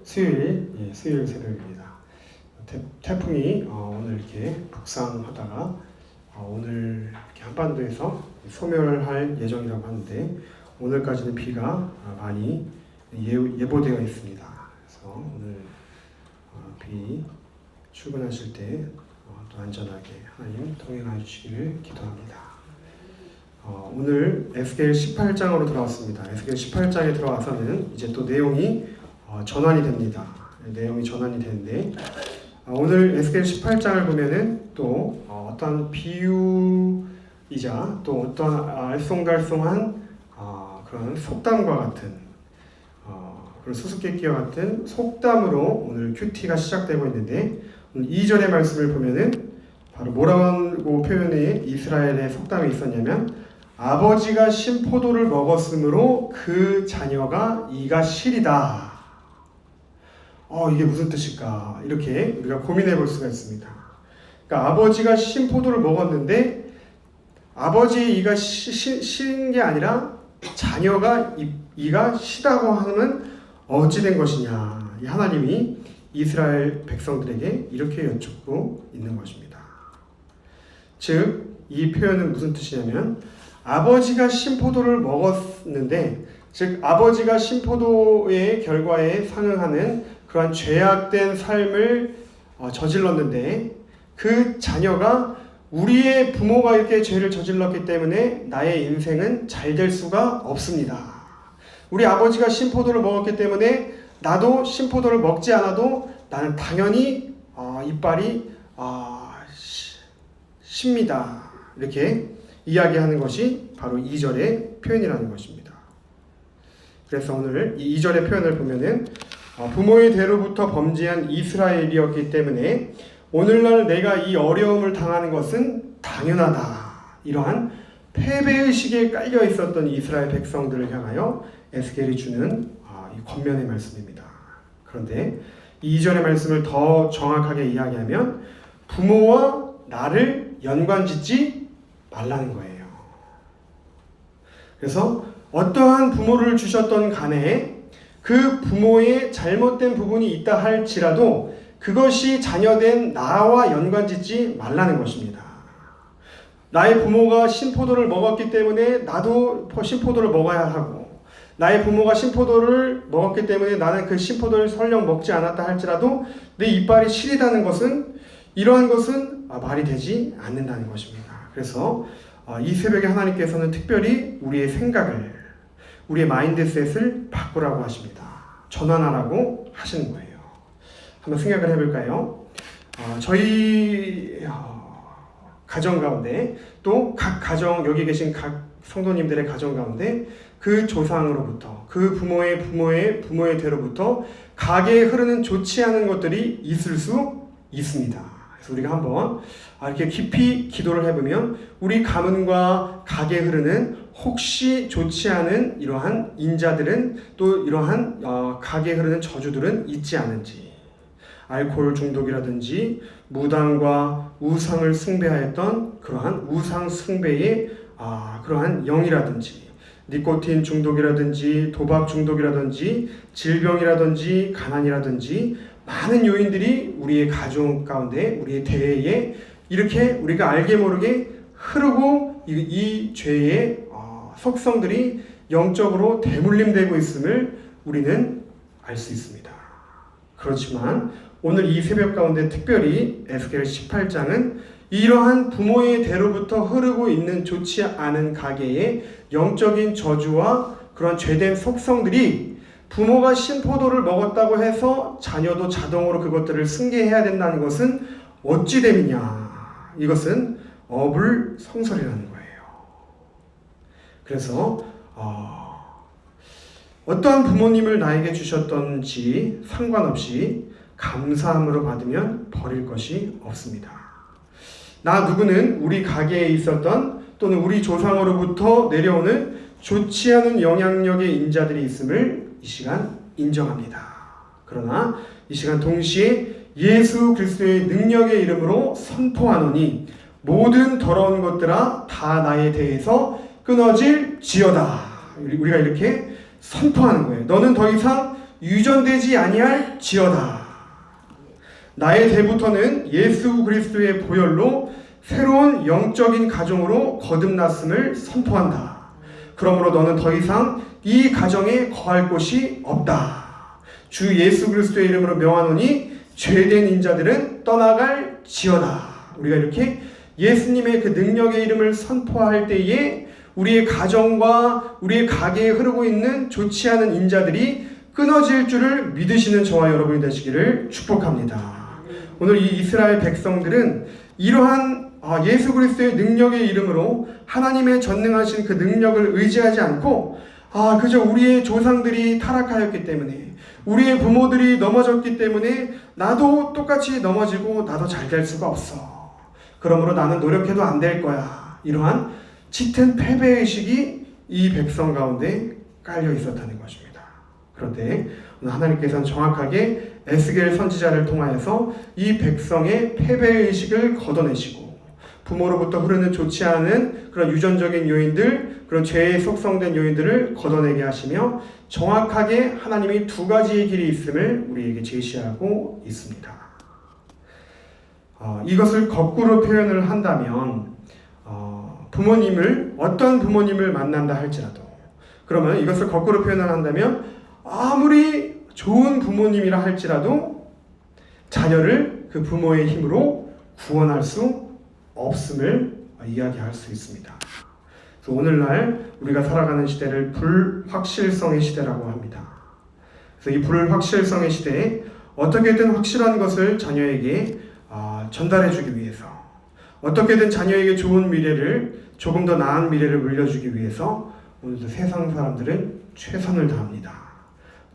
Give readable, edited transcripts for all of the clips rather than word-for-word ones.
수요일 새벽입니다. 태풍이 오늘 이렇게 북상하다가 오늘 이렇게 한반도에서 소멸할 예정이라고 하는데 오늘까지는 비가 많이 예보되어 있습니다. 그래서 오늘 비 출근하실 때 또 안전하게 하나님 동행하여 주시기를 기도합니다. 오늘 에스겔 18장으로 들어왔습니다. 에스겔 18장에 들어와서는 이제 또 내용이 전환이 됩니다. 내용이 전환이 되는데 오늘 에스겔 18장을 보면은 또 어떤 비유이자 또 어떤 알쏭달쏭한 그런 속담과 같은 그런 수수께끼와 같은 속담으로 오늘 큐티가 시작되고 있는데 오늘 2절의 말씀을 보면은 바로 뭐라고 표현이 이스라엘의 속담이 있었냐면 아버지가 신 포도를 먹었으므로 그 자녀가 이가 실이다. 이게 무슨 뜻일까? 이렇게 우리가 고민해 볼 수가 있습니다. 그러니까 아버지가 신 포도를 먹었는데 아버지의 이가 실인 게 아니라 자녀가 이가 시다고 하면 어찌 된 것이냐? 이 하나님이 이스라엘 백성들에게 이렇게 여쭙고 있는 것입니다. 즉, 이 표현은 무슨 뜻이냐면 아버지가 신포도를 먹었는데, 즉 아버지가 신포도의 결과에 상응하는 그러한 죄악된 삶을 저질렀는데 그 자녀가 우리의 부모가 이렇게 죄를 저질렀기 때문에 나의 인생은 잘 될 수가 없습니다. 우리 아버지가 신포도를 먹었기 때문에 나도 신포도를 먹지 않아도 나는 당연히 이빨이 쉽니다. 이렇게 이야기하는 것이 바로 2절의 표현이라는 것입니다. 그래서 오늘 이 2절의 표현을 보면은 부모의 대로부터 범죄한 이스라엘이었기 때문에 오늘날 내가 이 어려움을 당하는 것은 당연하다. 이러한 패배의식에 깔려 있었던 이스라엘 백성들을 향하여 에스겔이 주는 이 권면의 말씀입니다. 그런데 2절의 말씀을 더 정확하게 이야기하면 부모와 나를 연관짓지 말라는 거예요. 그래서 어떠한 부모를 주셨던 간에 그 부모의 잘못된 부분이 있다 할지라도 그것이 자녀된 나와 연관짓지 말라는 것입니다. 나의 부모가 신포도를 먹었기 때문에 나도 신포도를 먹어야 하고 나의 부모가 신포도를 먹었기 때문에 나는 그 신포도를 설령 먹지 않았다 할지라도 내 이빨이 시리다는 것은 이러한 것은 말이 되지 않는다는 것입니다. 그래서 이 새벽에 하나님께서는 특별히 우리의 생각을 우리의 마인드셋을 바꾸라고 하십니다. 전환하라고 하시는 거예요. 한번 생각을 해볼까요? 저희 가정 가운데 또 각 가정 여기 계신 각 성도님들의 가정 가운데 그 조상으로부터 그 부모의 대로부터 가게에 흐르는 좋지 않은 것들이 있을 수 있습니다. 그래서 우리가 한번 이렇게 깊이 기도를 해보면 우리 가문과 가게에 흐르는 혹시 좋지 않은 이러한 인자들은 또 이러한 가게에 흐르는 저주들은 있지 않은지 알코올 중독이라든지 무당과 우상을 숭배하였던 그러한 우상 숭배의 그러한 영이라든지 니코틴 중독이라든지 도박 중독이라든지 질병이라든지 가난이라든지 많은 요인들이 우리의 가정 가운데 우리의 대회에 이렇게 우리가 알게 모르게 흐르고 이 죄의 속성들이 영적으로 대물림되고 있음을 우리는 알 수 있습니다. 그렇지만 오늘 이 새벽 가운데 특별히 에스겔 18장은 이러한 부모의 대로부터 흐르고 있는 좋지 않은 가계의 영적인 저주와 그런 죄된 속성들이 부모가 신포도를 먹었다고 해서 자녀도 자동으로 그것들을 승계해야 된다는 것은 어찌 됨이냐. 이것은 어불성설이라는 거예요. 그래서 어떠한 부모님을 나에게 주셨던지 상관없이 감사함으로 받으면 버릴 것이 없습니다. 나 누구는 우리 가게에 있었던 또는 우리 조상으로부터 내려오는 좋지 않은 영향력의 인자들이 있음을 이 시간 인정합니다. 그러나 이 시간 동시에 예수 그리스도의 능력의 이름으로 선포하노니 모든 더러운 것들아 다 나에 대해서 끊어질지어다. 우리가 이렇게 선포하는 거예요. 너는 더 이상 유전되지 아니할지어다. 나의 때부터는 예수 그리스도의 보혈로 새로운 영적인 가정으로 거듭났음을 선포한다. 그러므로 너는 더 이상 이 가정에 거할 곳이 없다. 주 예수 그리스도의 이름으로 명하노니 죄된 인자들은 떠나갈지어다. 우리가 이렇게 예수님의 그 능력의 이름을 선포할 때에 우리의 가정과 우리의 가게에 흐르고 있는 좋지 않은 인자들이 끊어질 줄을 믿으시는 저와 여러분이 되시기를 축복합니다. 오늘 이 이스라엘 백성들은 이러한 예수 그리스도의 능력의 이름으로 하나님의 전능하신 그 능력을 의지하지 않고 그저 우리의 조상들이 타락하였기 때문에, 우리의 부모들이 넘어졌기 때문에 나도 똑같이 넘어지고 나도 잘 될 수가 없어. 그러므로 나는 노력해도 안 될 거야. 이러한 짙은 패배의식이 이 백성 가운데 깔려 있었다는 것입니다. 그런데 하나님께서는 정확하게 에스겔 선지자를 통하여서 이 백성의 패배의식을 걷어내시고 부모로부터 흐르는 좋지 않은 그런 유전적인 요인들, 그런 죄에 속성된 요인들을 걷어내게 하시며 정확하게 하나님이 두 가지의 길이 있음을 우리에게 제시하고 있습니다. 이것을 거꾸로 표현을 한다면 부모님을, 어떤 부모님을 만난다 할지라도, 그러면 이것을 거꾸로 표현을 한다면 아무리 좋은 부모님이라 할지라도 자녀를 그 부모의 힘으로 구원할 수 없음을 이야기할 수 있습니다. 그래서 오늘날 우리가 살아가는 시대를 불확실성의 시대라고 합니다. 그래서 이 불확실성의 시대에 어떻게든 확실한 것을 자녀에게 전달해주기 위해서, 어떻게든 자녀에게 좋은 미래를, 조금 더 나은 미래를 물려주기 위해서 오늘도 세상 사람들은 최선을 다합니다.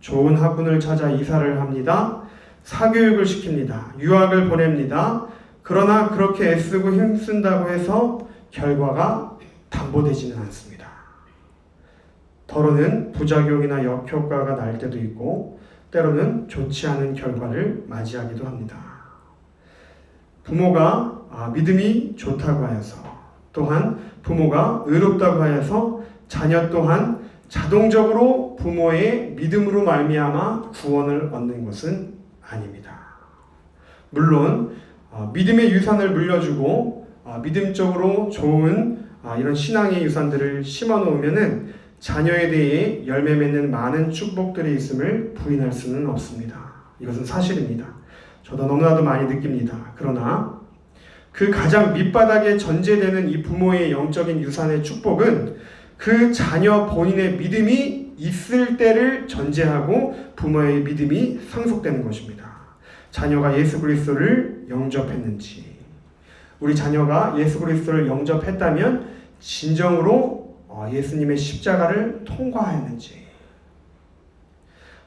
좋은 학군을 찾아 이사를 합니다. 사교육을 시킵니다. 유학을 보냅니다. 그러나 그렇게 애쓰고 힘쓴다고 해서 결과가 담보되지는 않습니다. 더러는 부작용이나 역효과가 날 때도 있고 때로는 좋지 않은 결과를 맞이하기도 합니다. 부모가 믿음이 좋다고 하여서, 또한 부모가 의롭다고 하여서 자녀 또한 자동적으로 부모의 믿음으로 말미암아 구원을 얻는 것은 아닙니다. 물론 믿음의 유산을 물려주고 믿음적으로 좋은 이런 신앙의 유산들을 심어 놓으면은 자녀에 대해 열매 맺는 많은 축복들이 있음을 부인할 수는 없습니다. 이것은 사실입니다. 저도 너무나도 많이 느낍니다. 그러나 그 가장 밑바닥에 전제되는 이 부모의 영적인 유산의 축복은 그 자녀 본인의 믿음이 있을 때를 전제하고 부모의 믿음이 상속되는 것입니다. 자녀가 예수 그리스도를 영접했는지, 우리 자녀가 예수 그리스도를 영접했다면 진정으로 예수님의 십자가를 통과했는지,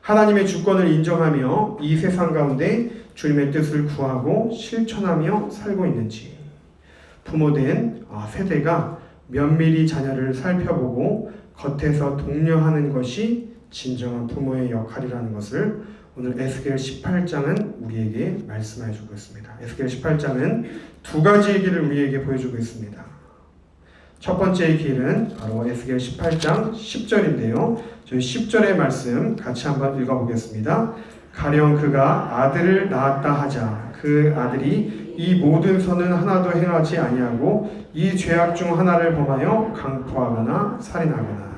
하나님의 주권을 인정하며 이 세상 가운데 주님의 뜻을 구하고 실천하며 살고 있는지, 부모된 세대가 면밀히 자녀를 살펴보고 겉에서 독려하는 것이 진정한 부모의 역할이라는 것을 오늘 에스겔 18장은 우리에게 말씀해 주고 있습니다. 에스겔 18장은 두 가지의 길을 우리에게 보여주고 있습니다. 첫 번째의 길은 바로 에스겔 18장 10절인데요. 저희 10절의 말씀 같이 한번 읽어보겠습니다. 가령 그가 아들을 낳았다 하자 그 아들이 이 모든 선은 하나도 행하지 아니하고 이 죄악 중 하나를 범하여 강포하거나 살인하거나.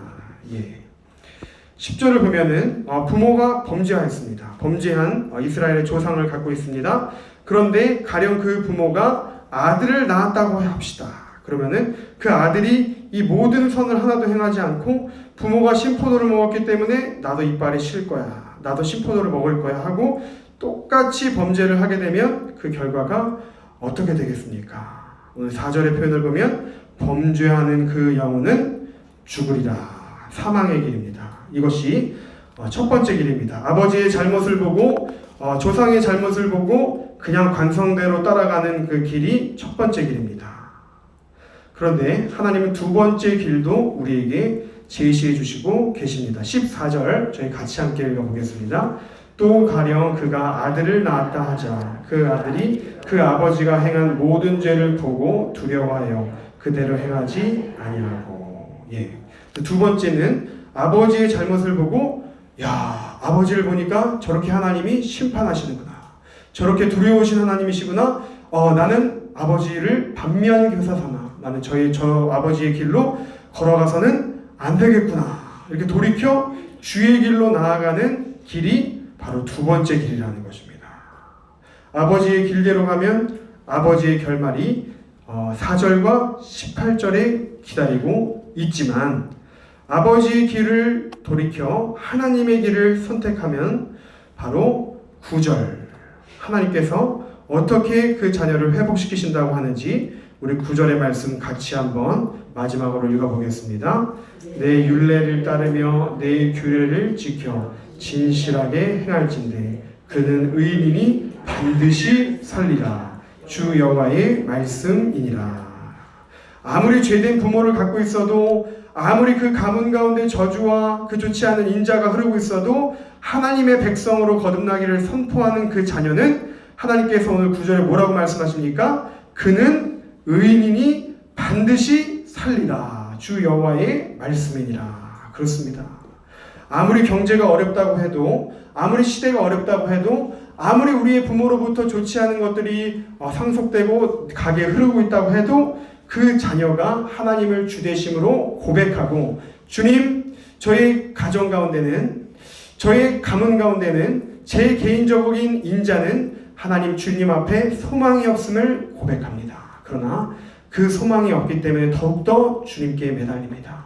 10절을 보면은 부모가 범죄하였습니다. 범죄한 이스라엘의 조상을 갖고 있습니다. 그런데 가령 그 부모가 아들을 낳았다고 합시다. 그러면은 그 아들이 이 모든 선을 하나도 행하지 않고 부모가 신포도를 먹었기 때문에 나도 이빨이 실 거야, 나도 신포도를 먹을 거야 하고 똑같이 범죄를 하게 되면 그 결과가 어떻게 되겠습니까? 오늘 4절의 표현을 보면 범죄하는 그 영혼은 죽으리라. 사망의 길입니다. 이것이 첫 번째 길입니다. 아버지의 잘못을 보고 조상의 잘못을 보고 그냥 관성대로 따라가는 그 길이 첫 번째 길입니다. 그런데 하나님은 두 번째 길도 우리에게 제시해 주시고 계십니다. 14절 저희 같이 함께 읽어보겠습니다. 또 가령 그가 아들을 낳았다 하자 그 아들이 그 아버지가 행한 모든 죄를 보고 두려워하여 그대로 행하지 아니하고. 두 번째는 아버지의 잘못을 보고 야, 아버지를 보니까 저렇게 하나님이 심판하시는구나. 저렇게 두려우신 하나님이시구나. 나는 아버지를 반면교사 삼아 나는 저 아버지의 길로 걸어가서는 안 되겠구나. 이렇게 돌이켜 주의 길로 나아가는 길이 바로 두 번째 길이라는 것입니다. 아버지의 길대로 가면 아버지의 결말이 4절과 18절에 기다리고 있지만 아버지의 길을 돌이켜 하나님의 길을 선택하면 바로 9절 하나님께서 어떻게 그 자녀를 회복시키신다고 하는지 우리 9절의 말씀 같이 한번 마지막으로 읽어보겠습니다. 내 율례를 따르며 내 규례를 지켜 진실하게 행할진대 그는 의인이니 반드시 살리라. 주 여호와의 말씀이니라. 아무리 죄된 부모를 갖고 있어도 아무리 그 가문 가운데 저주와 그 좋지 않은 인자가 흐르고 있어도 하나님의 백성으로 거듭나기를 선포하는 그 자녀는 하나님께서 오늘 9절에 뭐라고 말씀하십니까? 그는 의인이니 반드시 살리라. 주 여호와의 말씀이니라. 그렇습니다. 아무리 경제가 어렵다고 해도 아무리 시대가 어렵다고 해도 아무리 우리의 부모로부터 좋지 않은 것들이 상속되고 가게 흐르고 있다고 해도 그 자녀가 하나님을 주되심으로 고백하고 주님 저의 가정 가운데는 저의 가문 가운데는 제 개인적인 인자는 하나님 주님 앞에 소망이 없음을 고백합니다. 그러나 그 소망이 없기 때문에 더욱더 주님께 매달립니다.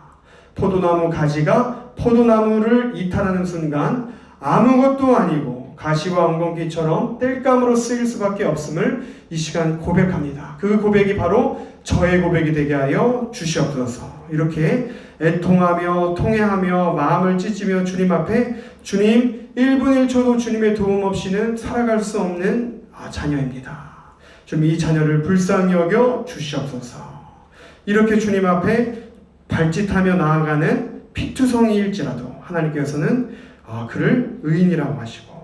포도나무 가지가 포도나무를 이탈하는 순간 아무것도 아니고 가시와 엉겅퀴처럼 땔감으로 쓰일 수밖에 없음을 이 시간 고백합니다. 그 고백이 바로 저의 고백이 되게 하여 주시옵소서. 이렇게 애통하며 통회하며 마음을 찢으며 주님 앞에 주님 1분 1초도 주님의 도움 없이는 살아갈 수 없는 자녀입니다. 좀 이 자녀를 불쌍히 여겨 주시옵소서. 이렇게 주님 앞에 발짓하며 나아가는 피투성이일지라도 하나님께서는 그를 의인이라고 하시고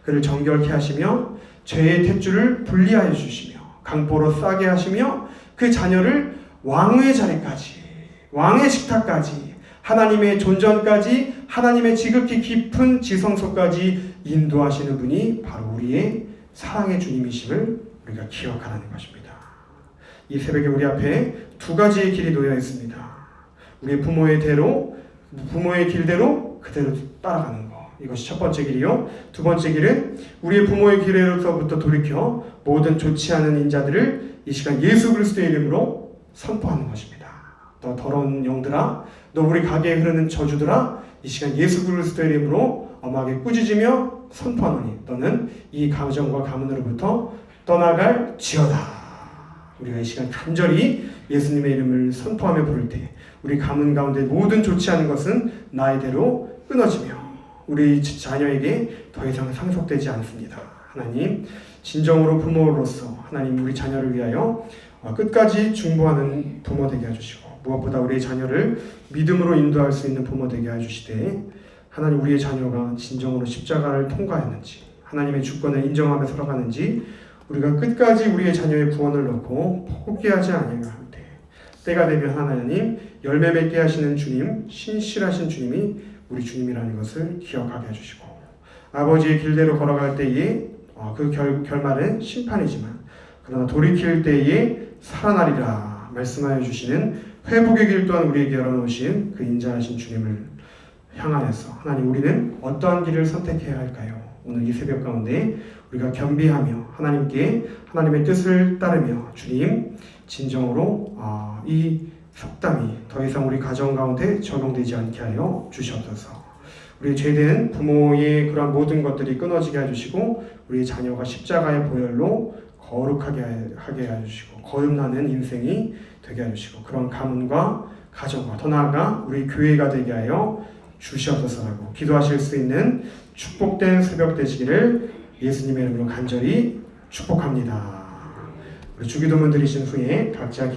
그를 정결케 하시며 죄의 탯줄을 분리하여 주시며 강보로 싸게 하시며 그 자녀를 왕의 자리까지 왕의 식탁까지 하나님의 존전까지 하나님의 지극히 깊은 지성소까지 인도하시는 분이 바로 우리의 사랑의 주님이심을 우리가 기억하라는 것입니다. 이 새벽에 우리 앞에 두 가지의 길이 놓여 있습니다. 우리의 부모의 길대로 그대로 따라가는 것. 이것이 첫 번째 길이요. 두 번째 길은 우리의 부모의 길에로부터 돌이켜 모든 좋지 않은 인자들을 이 시간 예수 그리스도의 이름으로 선포하는 것입니다. 너 더러운 영들아, 너 우리 가게에 흐르는 저주들아, 이 시간 예수 그리스도의 이름으로 엄하게 꾸짖으며 선포하노니 너는 이 가정과 가문으로부터 떠나갈 지어다. 우리가 이 시간 간절히 예수님의 이름을 선포하며 부를 때 우리 가문 가운데 모든 좋지 않은 것은 나의대로 끊어지며 우리 자녀에게 더 이상 상속되지 않습니다. 하나님, 진정으로 부모로서 하나님 우리 자녀를 위하여 끝까지 중보하는 부모 되게 해주시고 무엇보다 우리의 자녀를 믿음으로 인도할 수 있는 부모 되게 해주시되 하나님 우리의 자녀가 진정으로 십자가를 통과했는지 하나님의 주권을 인정하며 살아가는지 우리가 끝까지 우리의 자녀의 구원을 넣고 포기하지 아니할 때 때가 되면 하나님 열매 맺게 하시는 주님, 신실하신 주님이 우리 주님이라는 것을 기억하게 해주시고 아버지의 길대로 걸어갈 때에 그 결말은 심판이지만 그러나 돌이킬 때에 살아나리라 말씀하여 주시는 회복의 길 또한 우리에게 열어놓으신 그 인자하신 주님을 향하여서 하나님 우리는 어떠한 길을 선택해야 할까요? 오늘 이 새벽 가운데 우리가 겸비하며 하나님께 하나님의 뜻을 따르며 주님 진정으로 이 속담이 더 이상 우리 가정 가운데 적용되지 않게 하여 주시옵소서. 우리 죄된 부모의 그러한 모든 것들이 끊어지게 해주시고 우리 자녀가 십자가의 보혈로 거룩하게 하게 해주시고 거듭나는 인생이 되게 해주시고 그런 가문과 가정과 더 나아가 우리 교회가 되게 하여 주시옵소서라고 기도하실 수 있는 축복된 새벽 되시기를 예수님의 이름으로 간절히 축복합니다. 우리 주기도문 드리신 후에 각자